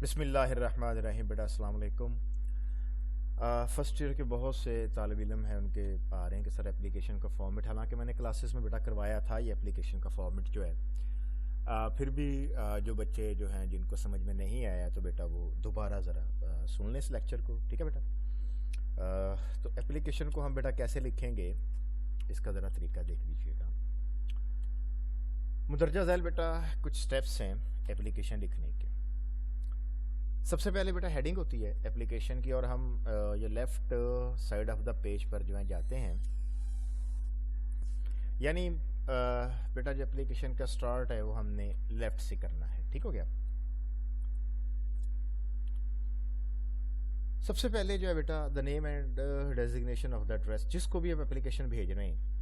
बिस्मिल्लाहिर्रहमानिर्रहीम। बेटा अस्सलाम वालेकुम। फ़र्स्ट ईयर के बहुत से तालिब इल्म हैं, उनके आ रहे हैं कि सर एप्लीकेशन का फॉर्मेट, हालांकि मैंने क्लासेस में बेटा करवाया था ये एप्लीकेशन का फॉर्मेट जो है। फिर भी जो बच्चे जो हैं जिनको समझ में नहीं आया तो बेटा वो दोबारा ज़रा सुन लें इस लेक्चर को, ठीक है बेटा। तो एप्लीकेशन को हम बेटा कैसे लिखेंगे इसका ज़रा तरीका देख लीजिएगा। मुदरजा झैल बेटा कुछ स्टेप्स हैं एप्लीकेशन लिखने के। सबसे पहले बेटा हेडिंग होती है एप्लीकेशन की, और हम ये left side of the page पर जो है जाते हैं, यानी बेटा जो एप्लीकेशन का स्टार्ट है वो हमने लेफ्ट से करना है, ठीक हो गया। सबसे पहले जो है बेटा the name and designation of the address, जिसको भी आप एप्लीकेशन भेज रहे हैं।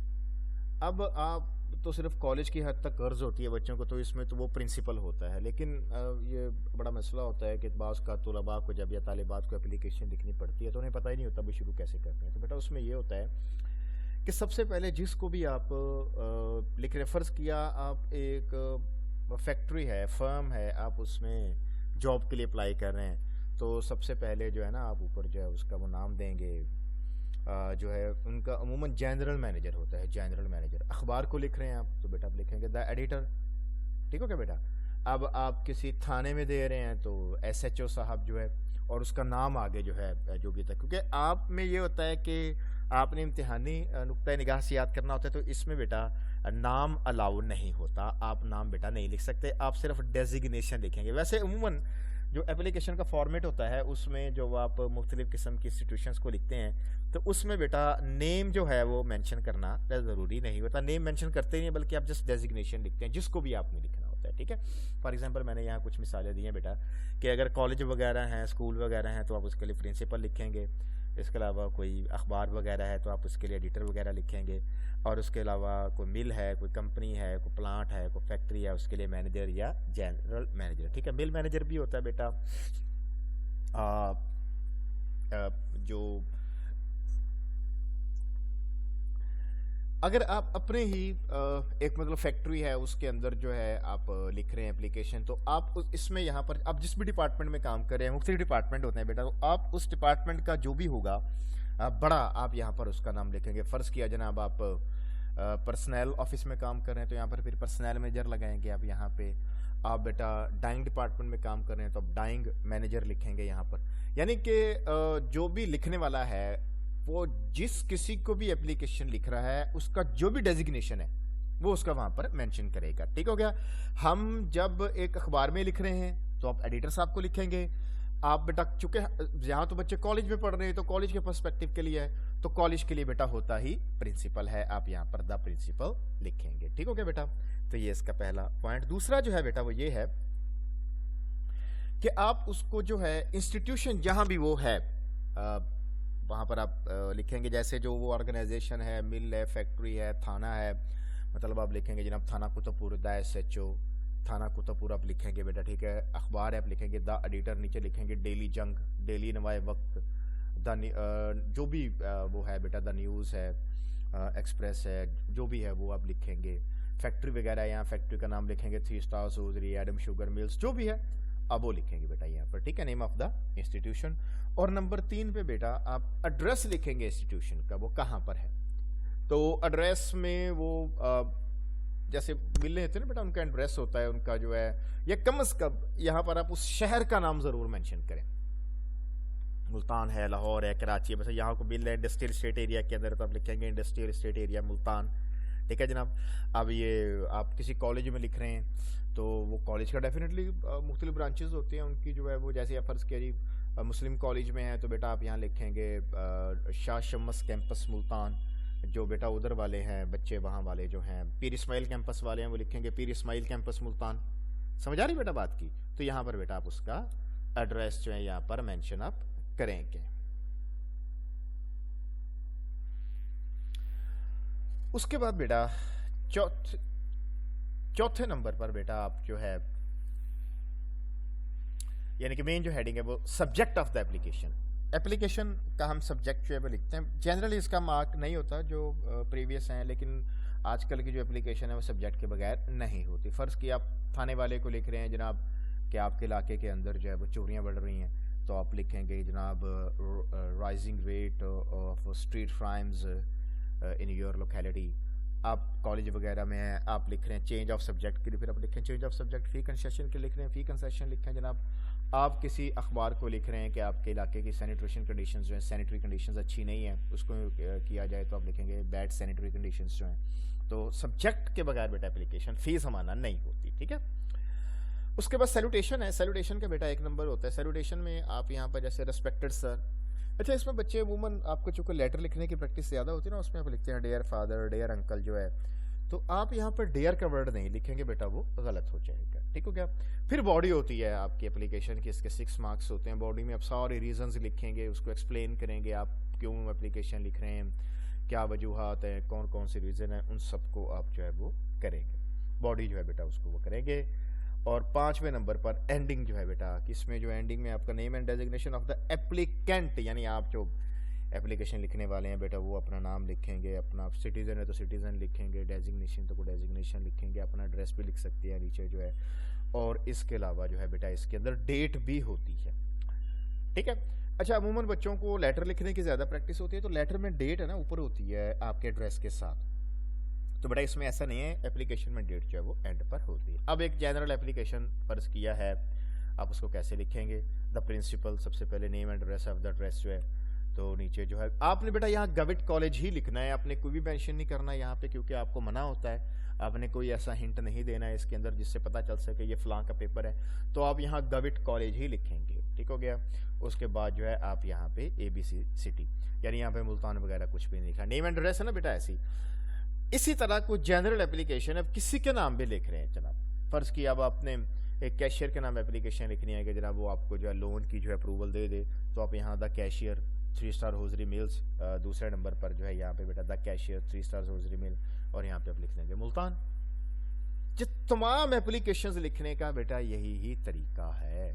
अब आप तो सिर्फ कॉलेज की हद तक कर्ज होती है बच्चों को, तो इसमें तो वो प्रिंसिपल होता है, लेकिन ये बड़ा मसला होता है कि बाज़ का तलबा को जब या तालिबात को एप्लीकेशन लिखनी पड़ती है तो उन्हें पता ही नहीं होता भी शुरू कैसे करते हैं। तो बेटा उसमें ये होता है कि सबसे पहले जिसको भी आप लिख रहे, फ़र्ज़ किया आप एक फैक्ट्री है, फर्म है, आप उसमें जॉब के लिए अप्लाई कर रहे हैं, तो सबसे पहले जो है ना आप ऊपर जो है उसका वो नाम देंगे, जो है उनका अमूमन जनरल मैनेजर होता है, जनरल मैनेजर। अखबार को लिख रहे हैं आप तो बेटा आप लिखेंगे द एडिटर, ठीक हो क्या बेटा। अब आप किसी थाने में दे रहे हैं तो एसएचओ साहब जो है, और उसका नाम आगे जो है जो भी था, क्योंकि आप में ये होता है कि आपने इम्तिहानी नुक्ता निगाह से याद करना होता है, तो इसमें बेटा नाम अलाउ नहीं होता, आप नाम बेटा नहीं लिख सकते, आप सिर्फ डेजिग्नेशन लिखेंगे। वैसे अमूमन जो एप्लीकेशन का फॉर्मेट होता है उसमें जो आप मुख्तलिफ़ किस्म की इंस्टीट्यूशंस को लिखते हैं तो उसमें बेटा नेम जो है वो मेंशन करना ज़रूरी नहीं होता, नेम मेंशन करते नहीं, बल्कि आप जस्ट डेजिग्नेशन लिखते हैं जिसको भी आपने लिखना होता है, ठीक है। फॉर एग्जांपल मैंने यहाँ कुछ मिसालें दी हैं बेटा कि अगर कॉलेज वगैरह हैं, स्कूल वगैरह हैं, तो आप उसके लिए प्रिंसिपल लिखेंगे। इसके अलावा कोई अखबार वगैरह है तो आप उसके लिए एडिटर वगैरह लिखेंगे, और उसके अलावा कोई मिल है, कोई कंपनी है, कोई प्लांट है, कोई फैक्ट्री है, उसके लिए मैनेजर या जनरल मैनेजर, ठीक है। मिल मैनेजर भी होता है बेटा जो अगर आप अपने ही एक मतलब फैक्ट्री है उसके अंदर जो है आप लिख रहे हैं एप्लीकेशन, तो आप इसमें यहाँ पर आप जिस भी डिपार्टमेंट में काम कर रहे हैं, मुख्तलिफ डिपार्टमेंट होते हैं बेटा, तो आप उस डिपार्टमेंट का जो भी होगा बड़ा आप यहाँ पर उसका नाम लिखेंगे। फ़र्ज़ किया जनाब आप पर्सनल ऑफिस में काम कर रहे हैं तो यहाँ पर फिर पर्सनल मैनेजर लगाएंगे आप यहाँ पे। आप बेटा डाइंग डिपार्टमेंट में काम कर रहे हैं तो आप डाइंग मैनेजर लिखेंगे यहाँ पर। यानी कि जो भी लिखने वाला है वो जिस किसी को भी एप्लीकेशन लिख रहा है उसका जो भी डेजिग्नेशन है वो उसका वहां पर मेंशन करेगा, ठीक हो गया। हम जब एक अखबार में लिख रहे हैं तो आप एडिटर साहब को लिखेंगे। आप बेटा चूंकि यहाँ तो बच्चे कॉलेज में पढ़ रहे हैं तो कॉलेज के पर्सपेक्टिव के लिए है, तो कॉलेज के लिए बेटा होता ही प्रिंसिपल है, आप यहाँ पर द प्रिंसिपल लिखेंगे, ठीक हो गया बेटा। तो ये इसका पहला पॉइंट। दूसरा जो है बेटा वो ये है कि आप उसको जो है इंस्टीट्यूशन जहां भी वो है वहाँ पर आप लिखेंगे, जैसे जो वो ऑर्गेनाइजेशन है, मिल है, फैक्ट्री है, थाना है, मतलब आप लिखेंगे जनाब थाना कुतुबपुर द एसएचओ, थाना कुतुबपुर आप लिखेंगे बेटा, ठीक है। अखबार है आप लिखेंगे द एडिटर, नीचे लिखेंगे डेली जंग, डेली नवाए वक्त, द जो भी वो है बेटा द न्यूज़ है, एक्सप्रेस है, जो भी है वो आप लिखेंगे। फैक्ट्री वगैरह यहाँ फैक्ट्री का नाम लिखेंगे, थ्री स्टार सोजरी, एडम शुगर मिल्स, जो भी है अब वो लिखेंगे बेटा यहाँ पर, ठीक है, नेम ऑफ द इंस्टीट्यूशन। और नंबर 3 पे बेटा आप एड्रेस लिखेंगे इंस्टीट्यूशन का, वो कहाँ पर है। तो एड्रेस में वो जैसे मिलने थे ना बेटा, उनका एड्रेस होता है उनका जो है, या कम से कम यहाँ पर आप उस शहर का नाम जरूर मेंशन करें। मुल्तान है, लाहौर है, कराची है, बस यहाँ को मिल है इंडस्ट्रियल स्टेट एरिया के अंदर, तो आप लिखेंगे इंडस्ट्रियल स्टेट एरिया मुल्तान, ठीक है जनाब। अब ये आप किसी कॉलेज में लिख रहे हैं तो वो कॉलेज का डेफिनेटली मुख्तलिफ ब्रांचेस होते हैं उनकी जो है वो, जैसे आप फर्ज करिए मुस्लिम कॉलेज में है तो बेटा आप यहाँ लिखेंगे शाह शम्स कैंपस मुल्तान, जो बेटा उधर वाले हैं बच्चे वहाँ वाले जो हैं पीर इस्माइल कैंपस वाले हैं वो लिखेंगे पीर इस्माइल कैंपस मुल्तान। समझ आ रही बेटा बात की। तो यहाँ पर बेटा आप उसका एड्रेस जो है यहाँ पर मेंशन आप करेंगे। उसके बाद बेटा चौथे नंबर पर बेटा आप जो है यानी कि मेन जो हेडिंग है वो subject of the application. Application का हम सब्जेक्ट जो है वो लिखते हैं। जनरली इसका मार्क नहीं होता जो प्रीवियस हैं, लेकिन आजकल की जो एप्लीकेशन है वो सब्जेक्ट के बगैर नहीं होती। फ़र्ज़ कि आप थाने वाले को लिख रहे हैं जनाब कि आपके इलाके के अंदर जो है वो चोरियाँ बढ़ रही हैं, तो आप लिखेंगे जनाब rising rate of street crimes in your locality. आप कॉलेज वगैरह में हैं, आप लिख रहे हैं चेंज ऑफ सब्जेक्ट के लिए, फिर आप लिखें change of subject, fee concession के लिख रहे हैं फी कंसेशन लिखें जनाब। आप किसी अखबार को लिख रहे हैं कि आपके इलाके की सैनिटेशन कंडीशंस जो है, सैनिटरी कंडीशंस अच्छी नहीं है, उसको किया जाए तो आप लिखेंगे बैड सैनिटरी कंडीशंस जो हैं। तो सब्जेक्ट के बगैर बेटा एप्लीकेशन फीस हमारा नहीं होती, ठीक है। उसके बाद सैल्यूटेशन है, सैल्यूटेशन का बेटा एक नंबर होता है। सैल्यूटेशन में आप यहाँ पर जैसे रिस्पेक्टेड सर, अच्छा इसमें बच्चे अमूमन आपको चूँकि लेटर लिखने की प्रैक्टिस ज़्यादा होती है ना, उसमें आप लिखते हैं डेयर फादर, डेयर अंकल जो है, तो आप यहाँ पर डेयर का वर्ड नहीं लिखेंगे बेटा, वो गलत हो जाएगा, ठीक हो गया। फिर बॉडी होती है आपकी एप्लीकेशन की, इसके 6 मार्क्स होते हैं। बॉडी में आप सारे रीजंस लिखेंगे, उसको एक्सप्लेन करेंगे आप क्यों एप्लीकेशन लिख रहे हैं, क्या वजूहत हैं, कौन कौन से रीज़न हैं, उन सबको आप जो है वो करेंगे। बॉडी जो है बेटा उसको वो करेंगे। और 5वें नंबर पर एंडिंग जो है बेटा, किसमें जो एंडिंग में आपका name and designation of the applicant, यानी आप जो एप्लीकेशन लिखने वाले हैं बेटा वो अपना नाम लिखेंगे, अपना सिटीज़न है तो सिटीज़न लिखेंगे, डेजिग्नेशन तो को डेजिग्नेशन लिखेंगे, अपना एड्रेस भी लिख सकते हैं नीचे जो है। और इसके अलावा जो है बेटा इसके अंदर डेट भी होती है, ठीक है। अच्छा अमूमन बच्चों को लेटर लिखने की ज़्यादा प्रैक्टिस होती है, तो लेटर में डेट है ना ऊपर होती है आपके एड्रेस के साथ, तो बेटा इसमें ऐसा नहीं है, एप्लीकेशन में डेट जो है वो एंड पर होती है। अब एक जनरल एप्लीकेशन फर्ज किया है, आप उसको कैसे लिखेंगे, द प्रिंसिपल, सबसे पहले name and address of the address जो है, तो नीचे जो है आपने बेटा यहाँ गविट कॉलेज ही लिखना है, आपने कोई भी मेंशन नहीं करना यहाँ पे, क्योंकि आपको मना होता है, आपने कोई ऐसा हिंट नहीं देना है इसके अंदर जिससे पता चल सके ये फलां का पेपर है, तो आप यहाँ गविट कॉलेज ही लिखेंगे, ठीक हो गया। उसके बाद जो है आप यहाँ पे ABC सिटी, यानी यहाँ पे मुल्तान वगैरह कुछ भी नहीं लिखा, नेम एंड एड्रेस है ना बेटा ऐसी। इसी तरह कुछ जनरल एप्लीकेशन अब किसी के नाम भी लिख रहे हैं जनाब, फर्ज किया अब आपने एक कैशियर के नाम एप्लीकेशन लिखनी है कि जनाब वो आपको जो है लोन की जो है अप्रूवल दे दे, तो आप यहाँ the cashier 3 star hosiery mills, दूसरे नंबर पर जो है यहाँ पे बेटा द कैशियर 3 स्टार होजरी मिल, और यहाँ पे आप लिख देंगे मुल्तान। जो तमाम एप्लीकेशंस लिखने का बेटा यही ही तरीका है,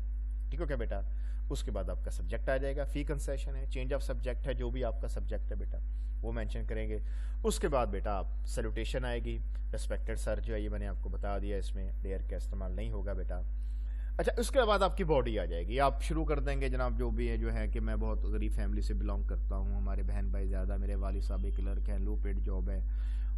ठीक हो क्या बेटा। उसके बाद आपका सब्जेक्ट आ जाएगा, फी कंसेशन है, चेंज ऑफ सब्जेक्ट है, जो भी आपका सब्जेक्ट है बेटा वो मेंशन करेंगे। उसके बाद बेटा आप सैल्यूटेशन आएगी, रिस्पेक्टेड सर जो है ये मैंने आपको बता दिया, इसमें डेयर का इस्तेमाल नहीं होगा बेटा। अच्छा उसके बाद आपकी बॉडी आ जाएगी, आप शुरू कर देंगे जनाब जो भी है जो है कि मैं बहुत गरीब फैमिली से बिलोंग करता हूँ, हमारे बहन भाई ज़्यादा, मेरे वालिद साहब एक क्लर्क हैं, लो पेड जॉब है,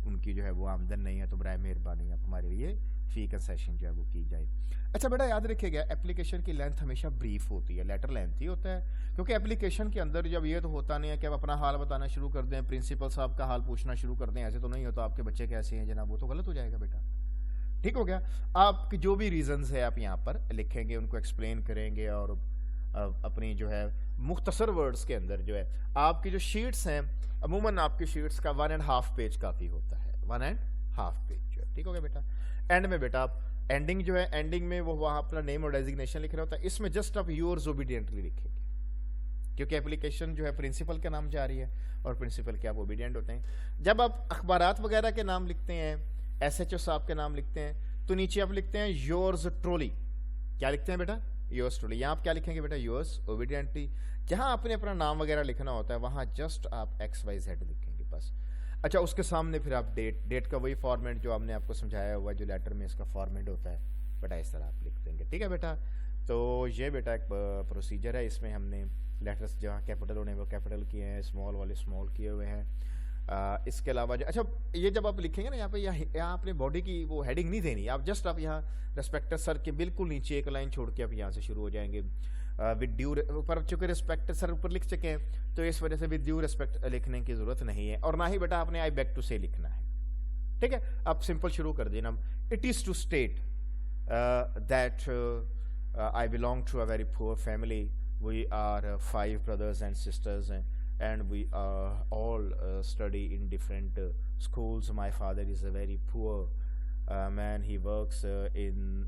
उनकी जो है वो आमदन नहीं है, तो बराए मेहरबानी आप हमारे लिए फ़ी कंसेशन जो है वो की जाए। अच्छा बेटा याद रखिएगा एप्लीकेशन की लेंथ हमेशा ब्रीफ होती है, लेटर लेंथ ही होता है, क्योंकि एप्लीकेशन के अंदर जब ये तो होता नहीं है कि आप अपना हाल बताना शुरू कर दें, प्रिंसिपल साहब का हाल पूछना शुरू कर दें, ऐसे तो नहीं होता, आपके बच्चे कैसे हैं जनाब, वो तो गलत हो जाएगा बेटा, ठीक हो गया। आपकी जो भी रीजंस है आप यहाँ पर लिखेंगे, उनको एक्सप्लेन करेंगे, और अपनी जो है मुख्तसर वर्ड्स के अंदर जो है आपकी जो शीट्स हैं, अमूमन आपकी शीट्स का 1.5 पेज काफ़ी होता है, 1.5 पेज जो है, ठीक हो गया बेटा। एंड में बेटा आप एंडिंग जो है, एंडिंग में वो वहाँ अपना नेम और डेजिग्नेशन लिख रहा होता है, इसमें जस्ट आप योर्स ओबीडियंटली लिखेंगे, क्योंकि एप्लीकेशन जो है प्रिंसिपल के नाम जा रही है, और प्रिंसिपल के आप ओबीडियंट होते हैं। जब आप अखबारात वगैरह के नाम लिखते हैं, SHO साहब के नाम लिखते हैं, तो नीचे आप लिखते हैं योर्स ट्रोली, क्या लिखते हैं बेटा, योर्स ट्रोली। यहाँ आप क्या लिखेंगे बेटा, योर्स ओबीडियंटली। जहाँ आपने अपना नाम वगैरह लिखना होता है वहाँ जस्ट आप XYZ लिखेंगे बस। अच्छा उसके सामने फिर आप डेट का वही फॉर्मेट जो हमने आपको समझाया हुआ, जो लेटर में इसका फॉर्मेट होता है बेटा, इस तरह आप लिख देंगे, ठीक है बेटा। तो ये बेटा एक प्रोसीजर है, इसमें हमने लेटर्स जहाँ कैपिटल होने वो कैपिटल किए हैं, स्मॉल वाले स्मॉल किए हुए हैं। इसके अलावा जो अच्छा ये जब आप लिखेंगे ना यहाँ पे, यहाँ आपने बॉडी की वो हेडिंग नहीं देनी, आप जस्ट आप यहाँ रिस्पेक्टेड सर के बिल्कुल नीचे एक लाइन छोड़ के आप यहाँ से शुरू हो जाएंगे, विद ड्यू, पर चूंकि रिस्पेक्टेड सर ऊपर लिख चुके हैं तो इस वजह से विद ड्यू रिस्पेक्ट लिखने की जरूरत नहीं है, और ना ही बेटा आपने आई बैक टू से लिखना है, ठीक है। आप सिंपल शुरू कर देना, it is to state that I belong to a very poor family, we are 5 brothers and sisters, and we all study in different schools. My father is a very poor man, he works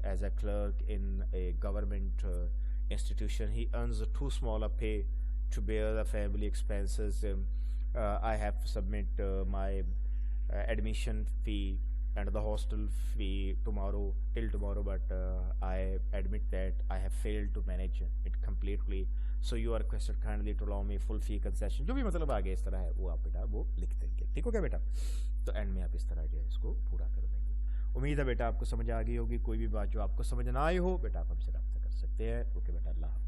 as a clerk in a government institution, he earns too small a pay to bear the family expenses. I have to submit my admission fee and the hostel fee till tomorrow, but I admit that I have failed to manage it completely, so you are requested kindly to allow me full fee concession। जो भी मतलब आगे इस तरह है वो आप बेटा वो लिख देंगे, ठीक हो गया बेटा। तो एंड में आप इस तरह जो है इसको पूरा कर देंगे। उम्मीद है बेटा आपको समझ आ गई होगी, कोई भी बात जो आपको समझ ना आई हो बेटा आप हमसे रब्ता कर सकते हैं। ओके बेटा, अल्लाह हाफ़िज़।